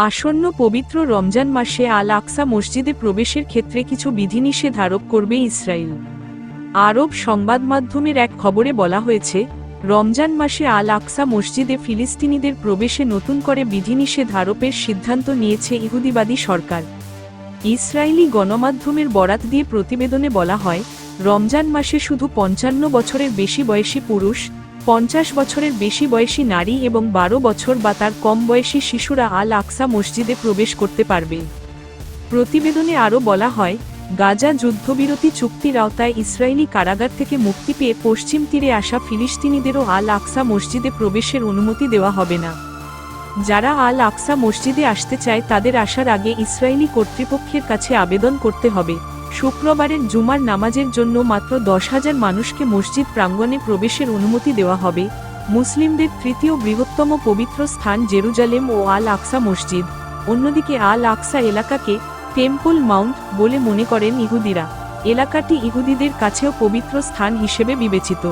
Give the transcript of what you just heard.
আসন্ন পবিত্র রমজান মাসে আল আকসা মসজিদে প্রবেশের ক্ষেত্রে কিছু বিধিনিষেধ আরোপ করবে ইসরায়েল। আরব সংবাদমাধ্যমের এক খবরে বলা হয়েছে, রমজান মাসে আল আকসা মসজিদে ফিলিস্তিনিদের প্রবেশে নতুন করে বিধিনিষেধ আরোপের সিদ্ধান্ত নিয়েছে ইহুদিবাদী সরকার। ইসরায়েলি গণমাধ্যমের বরাত দিয়ে প্রতিবেদনে বলা হয়, রমজান মাসে শুধু 55 বছরের বেশি বয়সী পুরুষ, 50 বছরের বেশি বয়সী নারী এবং 12 বছর বা তার কম বয়সী শিশুরা আল আকসা মসজিদে প্রবেশ করতে পারবে। প্রতিবেদনে আরও বলা হয়, গাজা যুদ্ধবিরতি চুক্তির আওতায় ইসরায়েলি কারাগার থেকে মুক্তি পেয়ে পশ্চিম তীরে আসা ফিলিস্তিনিদেরও আল আকসা মসজিদে প্রবেশের অনুমতি দেওয়া হবে না। যারা আল আকসা মসজিদে আসতে চায় তাদের আসার আগে ইসরায়েলি কর্তৃপক্ষের কাছে আবেদন করতে হবে। শুক্রবারের জুমার নামাজের জন্য মাত্র 10,000 মানুষকে মসজিদ প্রাঙ্গণে প্রবেশের অনুমতি দেওয়া হবে। মুসলিমদের তৃতীয় বৃহত্তম পবিত্র স্থান জেরুজালেম ও আল আকসা মসজিদ। অন্যদিকে আল আকসা এলাকাকে টেম্পল মাউন্ট বলে মনে করেন ইহুদিরা। এলাকাটি ইহুদিদের কাছেও পবিত্র স্থান হিসেবে বিবেচিত।